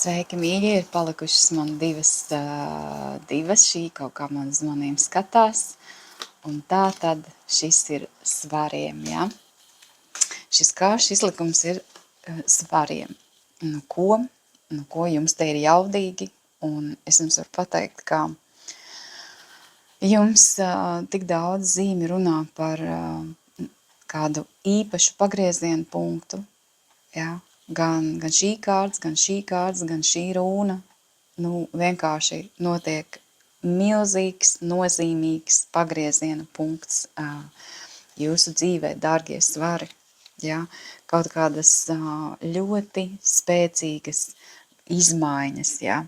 Sveiki, mīļie, ir palikušas man divas šī kaut kā man uz maniem skatās, un tā tad šis ir svariem, ja? Šis kāršu izlikums ir svariem. Nu ko jums te ir jaudīgi, un es jums varu pateikt, ka jums tik daudz zīmi runā par kādu īpašu pagriezienu punktu, ja? Gan šī kārts, gan šī rūna, vienkārši notiek milzīgs, nozīmīgs pagrieziena punkts jūsu dzīvē, dārgie svari, ja? Kaut kādas ļoti spēcīgas izmaiņas, ja?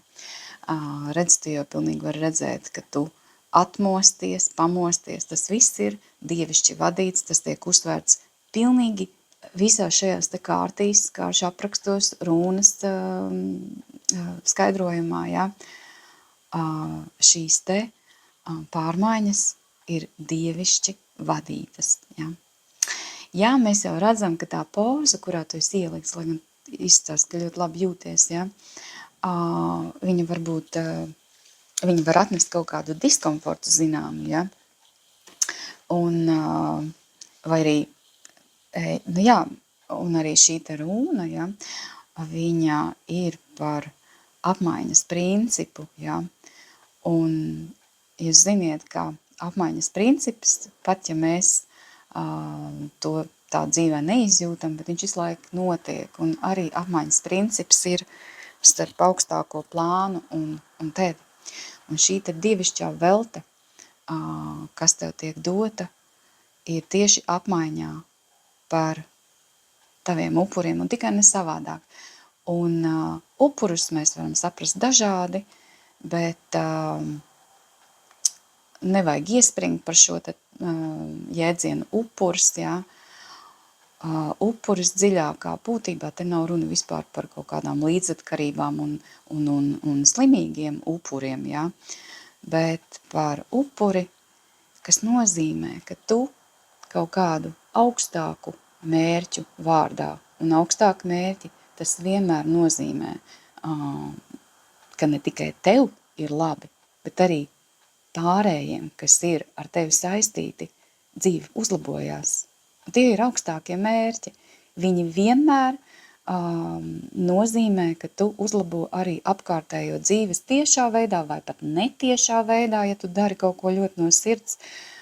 Redz, tu jau pilnīgi var redzēt, ka tu atmosties, pamosties, tas viss ir dievišķi vadīts, tas tiek uzsvērts pilnīgi visās šajās te kāršu aprakstos, rūnas skaidrojumā, ja, šīs te pārmaiņas ir dievišķi vadītas. Ja. Jā, mēs jau redzam, ka tā poza, kurā tu esi ieliks, lai gan izstāst, ka ļoti labi jūties, ja, viņa varbūt, viņa var atnest kaut kādu diskomfortu zinām, ja, un vai arī jā, un arī šī te rūna, ja, viņa ir par apmaiņas principu, ja, un jūs ziniet, ka apmaiņas princips, pat ja mēs to tā dzīvē neizjūtam, bet viņš visu laiku notiek, un arī apmaiņas princips ir starp augstāko plānu un tevi. Un šī te dievišķā velte, kas tev tiek dota, ir tieši apmaiņā par taviem upuriem, un tikai ne savādāk. Un upurus mēs varam saprast dažādi, bet nevajag iespringt par šo te jēdzienu upurs, jā. Upuris dziļākā būtībā, te nav runa vispār par kaut kādām līdzatkarībām un slimīgiem upuriem, jā. Bet par upuri, kas nozīmē, ka tu kaut kādu augstāku mērķu vārdā. Un augstāku mērķi tas vienmēr nozīmē, ka ne tikai tev ir labi, bet arī pārējiem, kas ir ar tevi saistīti, dzīve uzlabojās. Un tie ir augstākie mērķi. Viņi vienmēr nozīmē, ka tu uzlabo arī apkārtējo dzīves tiešā veidā vai pat netiešā veidā, ja tu dari kaut ko ļoti no sirds,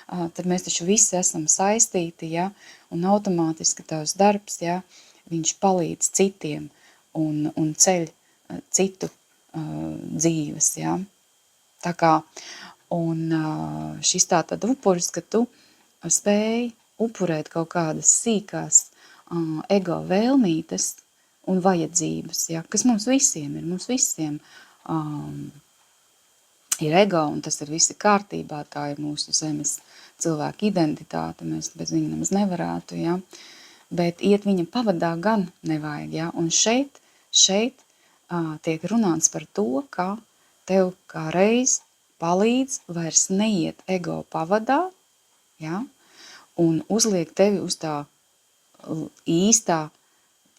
tad mēs taču visi esam saistīti, ja, un automātiski tavs darbs, ja, viņš palīdz citiem un ceļ citu dzīves, ja. Tā kā, un šis tā tad upuris, ka tu spēj upurēt kaut kādas sīkās ego vēlmītes un vajadzības, ja, kas mums visiem ir ego, un tas ir visi kārtībā, tā ir mūsu zemes cilvēka identitāte, mēs bez viņa nemaz nevarētu, ja, bet iet viņa pavadā gan nevajag, ja, un šeit tiek runāts par to, ka tev kā reiz palīdz vairs neiet ego pavadā, ja, un uzliek tevi uz tā īstā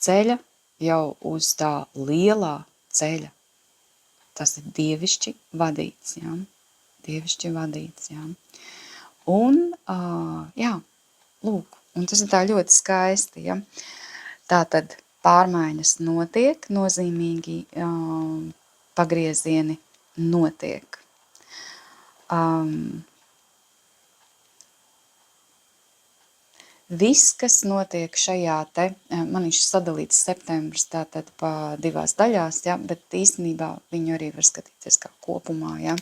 ceļa, jau uz tā lielā ceļa. Tas ir dievišķi vadīts, ja? Dievišķi vadīts, ja? Un, jā, lūk, un tas ir tā ļoti skaisti, ja? Tātad pārmaiņas notiek, nozīmīgi pagriezieni notiek. Viss, kas notiek šajā te, man viņš sadalīts septembris tātad pa divās daļās, ja, bet īstenībā viņu arī var skatīties kā kopumā, ja.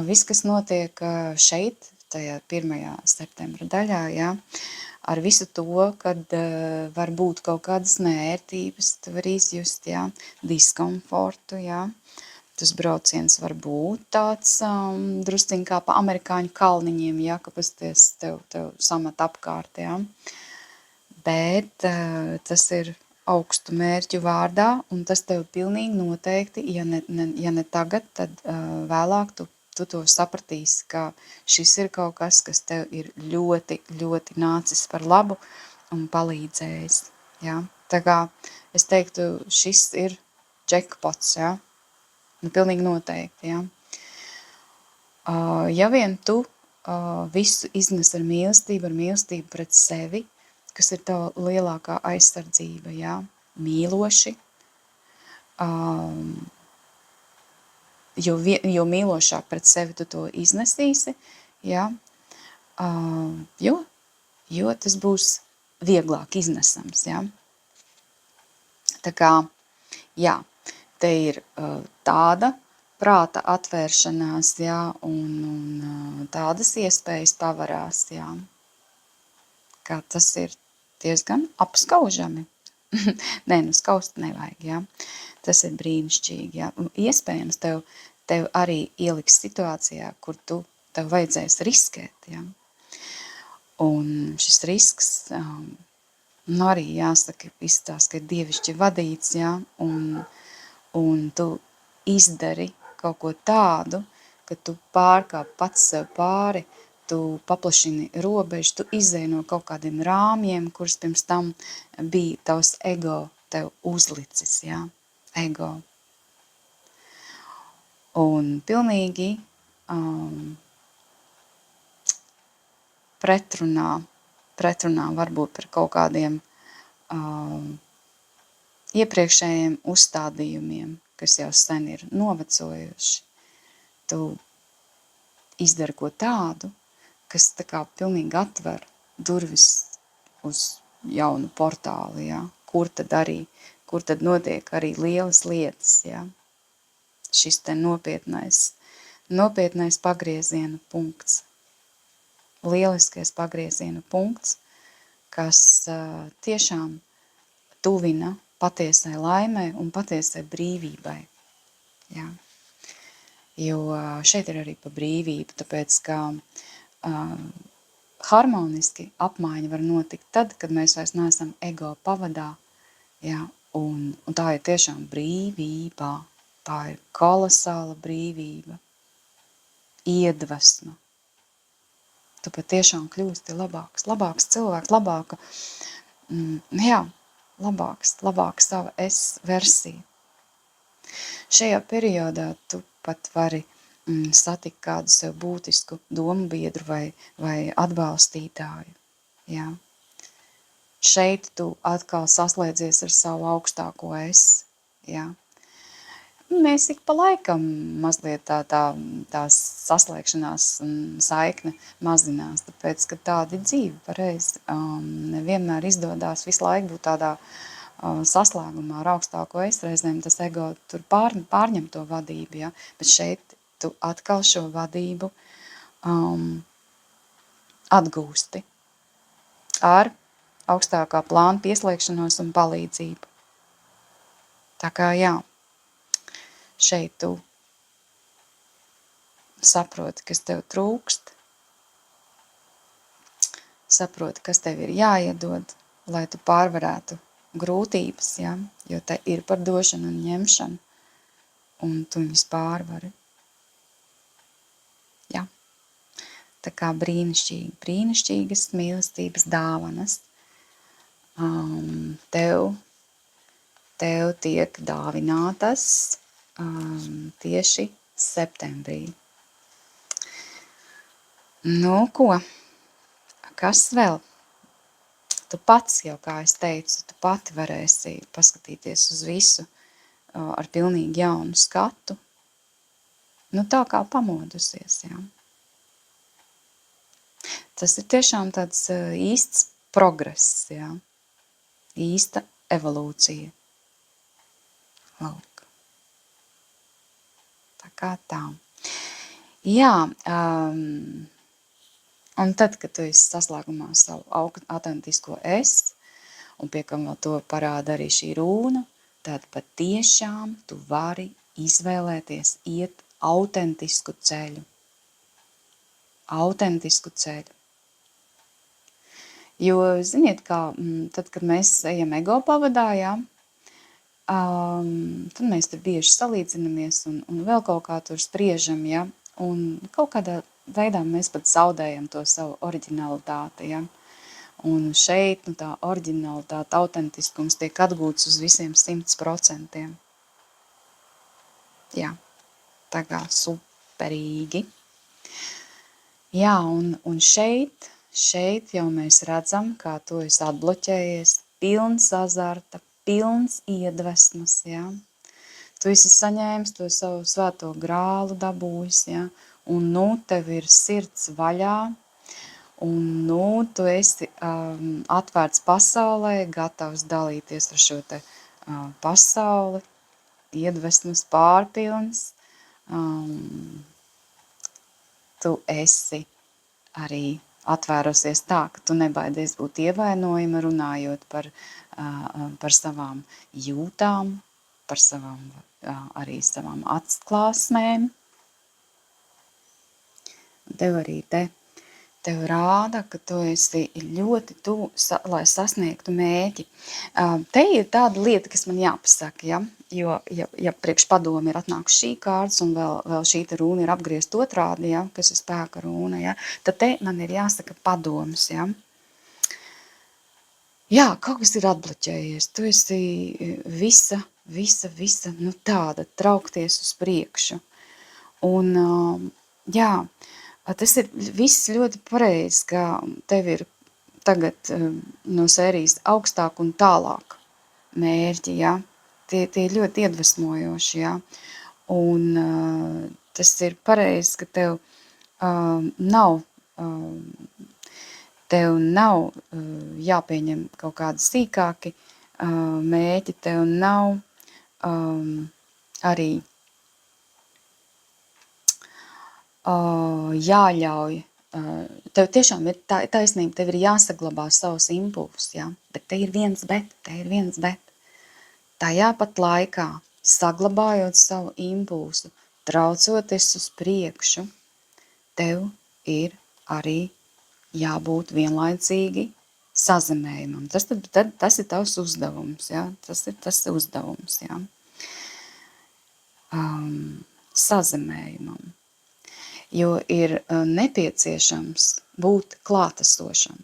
Viss, kas notiek šeit, tajā 1. septembra daļā, ja, ar visu to, kad var būt kaut kādas neērtības, tu var izjust, ja, diskomfortu, ja. Tas brauciens var būt tāds drusciņ kā pa amerikāņu kalniņiem, ja, ka pasties tev samat apkārt, ja. Bet tas ir augstu mērķu vārdā, un tas tev pilnīgi noteikti, ja ne tagad, tad vēlāk tu to sapratīsi, ka šis ir kaut kas tev ir ļoti, ļoti nācis par labu un palīdzējis, ja. Tā kā es teiktu, šis ir jackpots, ja? Nu, pilnīgi noteikti, ja? Ja vien tu visu iznes ar mīlestību pret sevi, kas ir tava lielākā aizsardzība, ja? Mīloši, jo mīlošāk pret sevi tu to iznesīsi, ja? Jo tas būs vieglāk iznesams, ja? Tā kā, jā, te ir tāda prāta atvēršanās, jā, un tādas iespējas pavarās, jā, kā tas ir diezgan apskaužami. Nē, nu skaust nevajag, jā. Tas ir brīnišķīgi, jā. Un iespējams tev arī ieliks situācijā, kur tev vajadzēs riskēt, jā. Un šis risks, nu arī jāsaka, izstāst, ka ir dievišķi vadīts, jā, un tu izdari kaut ko tādu, ka tu pārkāp pats sev pāri, tu paplašini robežu, tu izēj no kaut kādiem rāmjiem, kurus pirms tam bija tavs ego tev uzlicis, jā, ego. Un pilnīgi pretrunā varbūt par kaut kādiem iepriekšējiem uzstādījumiem, kas jau sen ir novecojuši. Tu izdari ko tādu, kas tā kā pilnīgi atver durvis uz jaunu portālu, ja? Kur tad notiek arī lielas lietas, ja? Šis te nopietnais pagrieziena punkts, lieliskais pagrieziena punkts, kas tiešām tuvina patiesai laimei un patiesai brīvībai, ja? Jo šeit ir arī pa brīvību, tāpēc, ka harmoniski apmaiņa var notikt tad, kad mēs vairs neesam ego pavadā, ja? Un tā ir tiešām brīvība, tā ir kolosāla brīvība, iedvesma. Tu patiešām kļūsti labāks cilvēks, labāka sava es versija. Šajā periodā tu pat vari satikt kādu sev būtisku domu biedru vai atbalstītāju. Ja? Šeit tu atkal saslēdzies ar savu augstāko es. Ja? Mēs ik pa laikam mazliet tā saslēgšanās saikne mazinās, tāpēc, ka tāda ir dzīve pareizi. Nevienmēr izdodās visu laiku būt tādā saslēgumā ar augstāko es, reizēm tas ego tur pārņem to vadību, ja? Bet šeit tu atkal šo vadību atgūsti ar augstākā plāna pieslēgšanos un palīdzību. Tā kā jā, šeit tu saproti, kas tev trūkst, saproti, kas tev ir jāiedod, lai tu pārvarētu grūtības, ja? Jo te ir par došanu un ņemšanu, un tu viņus pārvari. Ja? Tā kā brīnišķīgas mīlestības dāvanas tev tiek dāvinātas tieši septembrī. Nu, ko? Kas vēl? Tu pats jau, kā es teicu, tu pati varēsi paskatīties uz visu ar pilnīgi jaunu skatu. Nu, tā kā pamodusies, jā. Tas ir tiešām tāds īsts progress, jā. Īsta evolūcija. Lūk. Tā kā tā. Jā, un tad, kad tu esi saslēgumā savu autentisko es, un pie kam vēl to parāda arī šī rūna, tad patiešām tu vari izvēlēties iet autentisku ceļu. Autentisku ceļu. Jo, ziniet, kā tad, kad mēs ejam ego pavadā, jā, tad mēs tur bieži salīdzinamies un vēl kaut kā tur spriežam, jā, un kaut kādā veidā mēs pat zaudējam to savu oriģinalitāti, ja? Un šeit tā oriģinalitāte, autentiskums tiek atgūts uz visiem 100%. Jā, tā kā superīgi. Jā, un šeit jau mēs redzam, kā tu esi atbloķējies, pilns azarta, pilns iedvesmas, jā. Tu esi saņēmis to savu svēto grālu dabūjis, jā, un nu tev ir sirds vaļā, un nu tu esi atvērts pasaulē, gatavs dalīties ar šo te pasauli, iedvesmas pārpilns, tu esi arī atvērusies tā, ka tu nebaidies būt ievainojama, runājot par savām jūtām, par arī savām atklāsmēm. Tev arī tev rāda, ka tu esi ļoti tuvu, lai sasniegtu mērķi. Te ir tāda lieta, kas man jāpasaka, ja? Jo, ja priekš padomi ir atnākusi šī kārtas un vēl šī te rūna ir apgriezt otrādi, ja? Kas ir spēka rūna, ja? Tad te man ir jāsaka padoms, ja? Jā, kaut kas ir atbloķējies, tu esi visa, nu tāda, traukties uz priekšu. Un, jā, tas ir viss ļoti pareizi, ka tev ir tagad no sērijas augstāk un tālāk mērķi, ja? Tie ir ļoti iedvesmojoši, ja? Un tas ir pareizi, ka tev nav jāpieņem kaut kādi sīkāki mērķi, tev nav arī jāļauj, tev tiešām ir taisnība, tev ir jāsaglabā savus impulsus, ja? Bet te ir viens bet. Tajā pat laikā, saglabājot savu impulsu, traucoties uz priekšu, tev ir arī jābūt vienlaicīgi sazemējumam. Tas ir tavs uzdevums, ja? Tas ir uzdevums, ja? Sazemējumam. Jo ir nepieciešams būt klātesošam.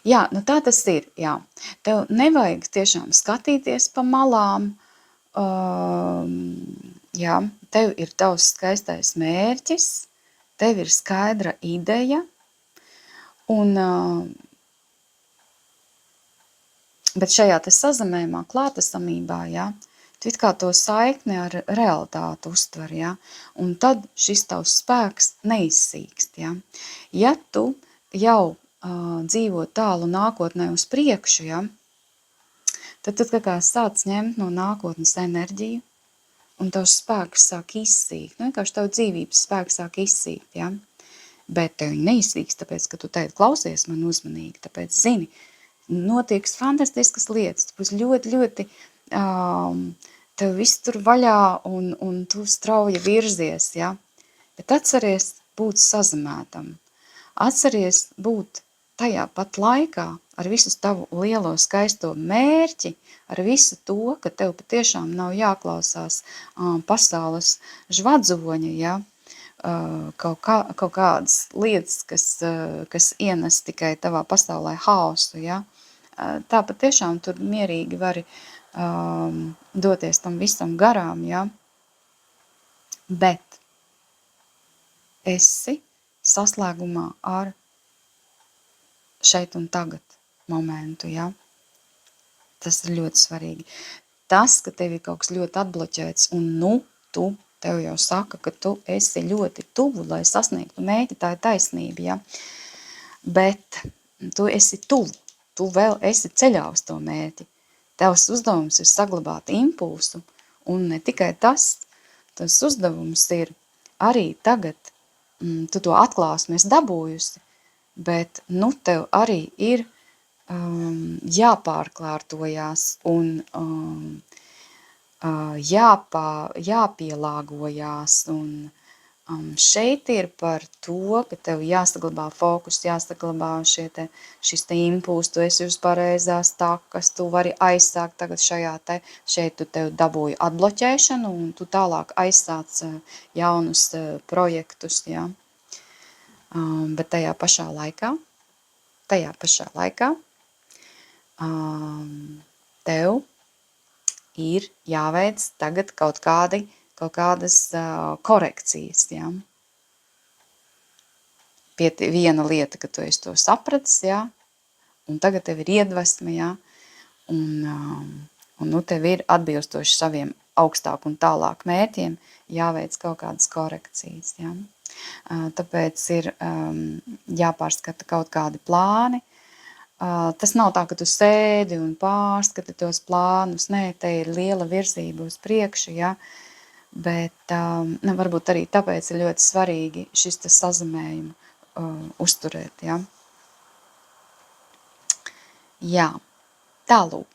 Jā, nu tā tas ir, jā. Tev nevajag tiešām skatīties pa malām, jā, tev ir tavs skaistais mērķis, tev ir skaidra ideja, bet šajā te sazemējumā, klātesamībā, jā, tu it kā to saikni ar realitāti uztver, ja? Un tad šis tavs spēks neizsīkst. Ja, ja tu jau dzīvo tālu nākotnē uz priekšu, ja? Tad kā sāc ņemt no nākotnes enerģiju, un tavs spēks sāk izsīkt. Nu, vienkārši tavu dzīvības spēks sāk izsīkt. Ja? Bet tev neizsīks, tāpēc, ka tu tagad klausies man uzmanīgi, tāpēc zini, notieks fantastiskas lietas, tu būs ļoti tev viss tur vaļā un tu strauji virzies, ja? Bet atceries būt sazemētam. Atceries būt tajā pat laikā ar visu tavu lielo skaisto mērķi, ar visu to, ka tev patiešām nav jāklausās pasaules žvadzoņa, ja? Kaut kādas lietas, kas ienes tikai tavā pasaulē haosu, ja? Tā patiešām tur mierīgi vari doties tam visam garām, ja? Bet esi saslēgumā ar šeit un tagad momentu, ja? Tas ir ļoti svarīgi. Tas, ka tev ir kaut kas ļoti atbloķēts un tev jau saka, ka tu esi ļoti tuvu, lai sasniegtu mērķi, tā ir taisnība, ja? Bet tu esi tuvu, tu vēl esi ceļā uz to mērķi. Tavs uzdevums ir saglabāt impulsu, un ne tikai tas uzdevums ir arī tagad, tu to atklāsmi esi dabūjusi, bet tev arī ir jāpārklārtojās un jāpielāgojās, un šeit ir par to, ka tev jāsaglabā fokus, jāsaglabā šis te impuls, tu esi uz pareizās takas, tu vari aizsākt tagad šeit tu tev dabūji atbloķēšanu, un tu tālāk aizsāc jaunus projektus, ja? Bet tajā pašā laikā tev ir jāveic tagad kaut kādi kaut kādas korekcijas, ja. Viena lieta, ka tu esi to sapratis, ja, un tagad tev ir iedvesme, ja, un nu tev ir atbilstoši saviem augstāk un tālāk mērķiem jāveic kaut kādas korekcijas, ja. Tāpēc ir jāpārskata kaut kādi plāni. Tas nav tā, ka tu sēdi un pārskati tos plānus, nē, te ir liela virzība uz priekšu, ja, bet varbūt arī tāpēc ir ļoti svarīgi šis sazemējumu uzturēt, ja. Jā, tālūk.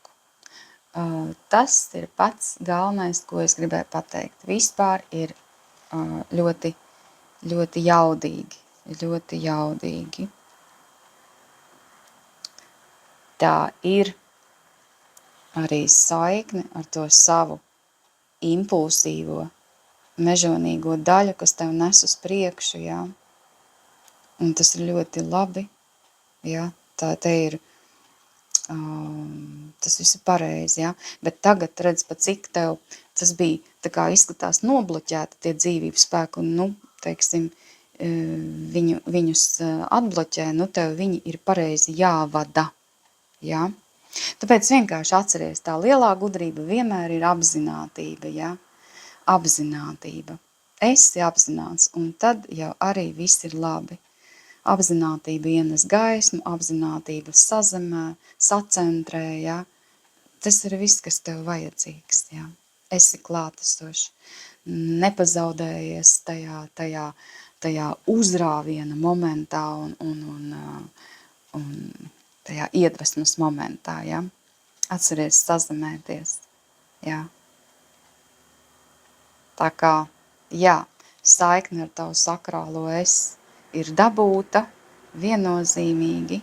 Tas ir pats galvenais, ko es gribēju pateikt. Vispār ir ļoti, ļoti jaudīgi. Tā ir arī saikne ar to savu impulsīvo, mežonīgo daļu, kas tev nes uz priekšu, jā. Un tas ir ļoti labi, jā. Tā te ir, tas viss ir pareizi, jā. Bet tagad redz, pa cik tev tas bija, tā kā izskatās nobloķēti tie dzīvības spēki, un, nu, teiksim, viņus atbloķē, nu, tev viņi ir pareizi jāvada, jā. Tāpēc vienkārši atceries, tā lielā gudrība vienmēr ir apzinātība, ja? Apzinātība. Esi apzināts, un tad jau arī viss ir labi. Apzinātība ienes gaismu, apzinātība sazemē, sacentrē, ja? Tas ir viss, kas tev vajadzīgs, ja? Esi klātesošs, nepazaudējies tajā uzrāviena momentā un tajā iedvesmas momentā, ja? Atceries sazemēties, ja? Tā kā, jā, saikne ar tavu sakrālo es ir dabūta viennozīmīgi,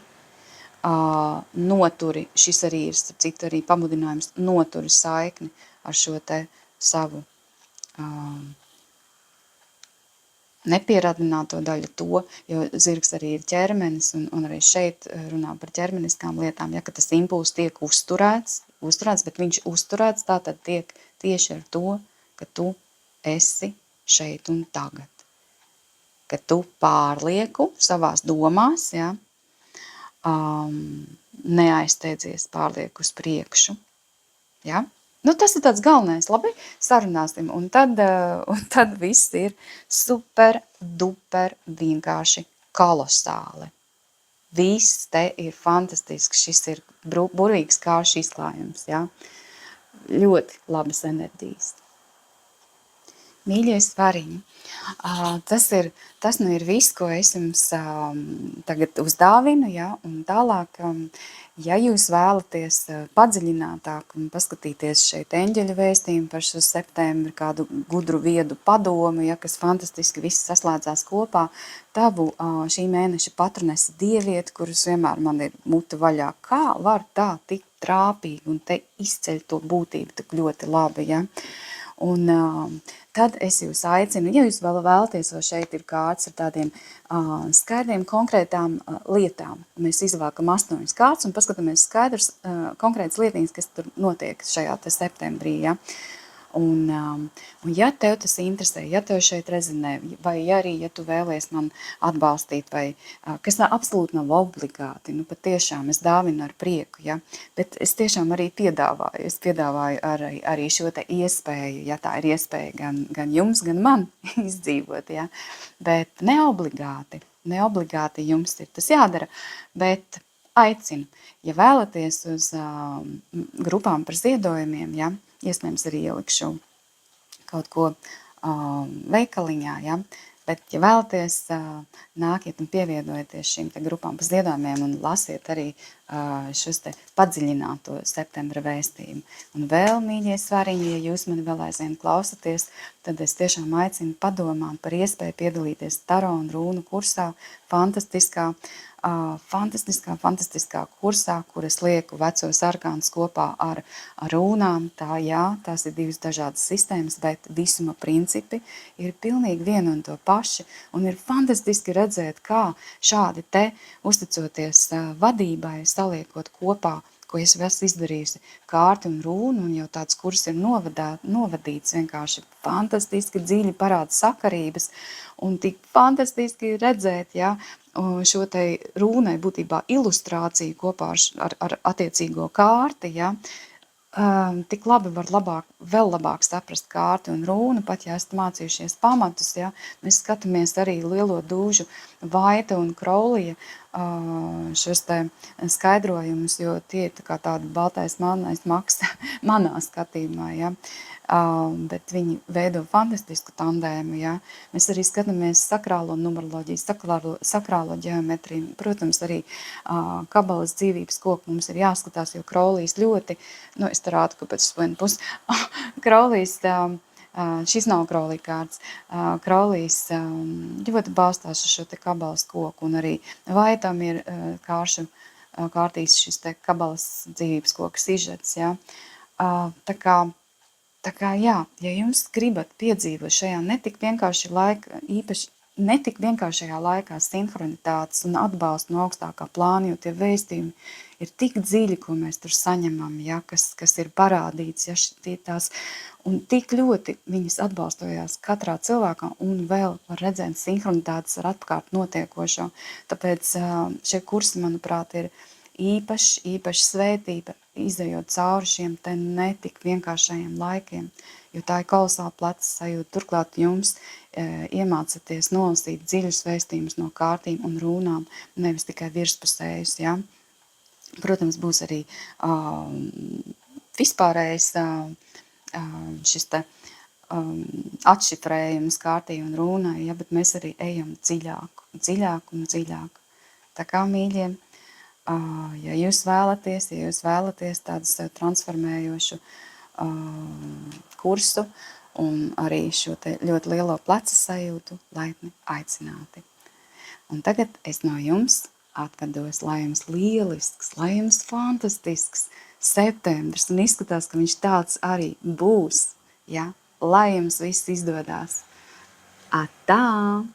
noturi, šis arī ir, starp citu, arī pamudinājums, noturi saikni ar šo te savu nepieradināto daļu to, jo zirgs arī ir ķermenis, un arī šeit runā par ķermeniskām lietām, ja, ka tas impulss tiek uzturēts, bet viņš uzturēts tātad tiek tieši ar to, ka tu esi šeit un tagad. Ka tu pārlieku savās domās, ja, neaizsteidzies pārlieku uz priekšu, ja. Nu, tas ir tāds galvenais, labi, sarunāsim, un tad viss ir super, duper, vienkārši kolosāli. Viss te ir fantastisks, šis ir burvīgs kāršu izklājums, ja? Ļoti labas enerģijas. Mīļie svariņi, tas nu ir viss, ko es jums tagad uzdāvinu, ja? Un tālāk, ja jūs vēlaties padziļinātāk un paskatīties šeit eņģeļu vēstījumu par šo septembri, kādu gudru viedu padomu, ja, kas fantastiski viss saslēdzās kopā, tavu šī mēneša patronesi dievieti, kuras vienmēr man ir muta vaļā, kā var tā tik trāpīgi un te izceļ to būtību tik ļoti labi, ja? Un tad es jūs aicinu, ja jūs vēl vēlaties, vai šeit ir kārts ar tādiem skaidriem, konkrētām lietām. Mēs izvēlkam 8 kārts un paskatāmies skaidrs konkrētas lietiņas, kas tur notiek šajā te septembrī, ja. Un ja tev tas interesē, ja tev šeit rezonē, vai arī, ja tu vēlies man atbalstīt, vai kas absolūti nav obligāti, nu patiešām es dāvinu ar prieku, ja, bet es tiešām arī piedāvāju arī šo te iespēju, ja tā ir iespēja gan jums, gan man izdzīvot, ja, bet neobligāti jums ir tas jādara, bet aicinu, ja vēlaties uz grupām par ziedojumiem, ja, iespējams arī ielikšu kaut ko veikaliņā, ja? Bet, ja vēlaties, nākiet un pievienojieties šīm te grupām pa ziedojumiem un lasiet arī šos te padziļināto septembra vēstījumu. Un vēl, mīļie svariņi, ja jūs mani vēl aizvien klausaties, tad es tiešām aicinu padomāt par iespēju piedalīties taro un rūnu kursā, fantastiskā kursā, kur es lieku vecos arkānus kopā ar rūnām. Tā, jā, tās ir 2 dažādas sistēmas, bet visuma principi ir pilnīgi viena un to paši. Un ir fantastiski redzēt, kā šādi te, uzticoties vadībai, saliekot kopā ko es esmu izdarījusi, kārti un rūnu, un jau tāds kurs ir novadīts, vienkārši fantastiski dziļi parāda sakarības, un tik fantastiski redzēt, ja, šo te rūnai būtībā ilustrāciju kopā ar attiecīgo kārti, ja, tik labi var vēl labāk saprast kārti un rūnu, pat ja esat mācījušies pamatus, ja, mēs skatāmies arī lielo dūžu Vaita un Kraulija šos te skaidrojumus, jo tie ir tā kā tāda baltais melnais maks manā skatījumā, ja. Bet viņi veido fantastisku tandēmu, ja. Mēs arī skatāmies sakrālo numeroloģiju, sakrālo ģeometriju, protams, arī kabalas dzīvības koku mums ir jāskatās, jo Kraulijs ļoti, nu, es te rādu, ka pēc vienu pusi, Kraulijs, šis nav Kraulija kārts, Kraulijs ļoti balstās uz šo te kabalas koku, un arī Vaitam ir kārtīs šis te kabalas dzīvības koks ižets, ja. Tā kā jā, ja jums gribat piedzīvot šajā netik vienkāršajā laikā sinhronitātes un atbalstu no augstākā plāna, jo tie vēstījumi ir tik dziļi, ko mēs tur saņemam, ja, kas ir parādīts, ja, tās, un tik ļoti viņas atbalstojās katrā cilvēkā, un vēl var redzēt sinhronitātes ar apkārt notiekošo. Tāpēc šie kursi, manuprāt, ir īpaši svētība, izejot cauri šiem te netik vienkāršajiem laikiem, jo tā ir kolosāla pleca sajūta. Turklāt jums iemācaties nolasīt dziļus vēstījumus no kārtīm un rūnām, nevis tikai virspusējus, ja. Protams, būs arī vispārējais šis te atšifrējums kārtī un rūnai, ja, bet mēs arī ejam dziļāk un dziļāk. Tā kā, mīļie, ja jūs vēlaties tādu sev transformējošu kursu un arī šo te ļoti lielo pleca sajūtu, laipni aicināti. Un tagad es no jums atvados, lai jums lielisks, lai jums fantastisks septembris, un izskatās, ka viņš tāds arī būs, ja? Lai jums viss izdodās. Atā!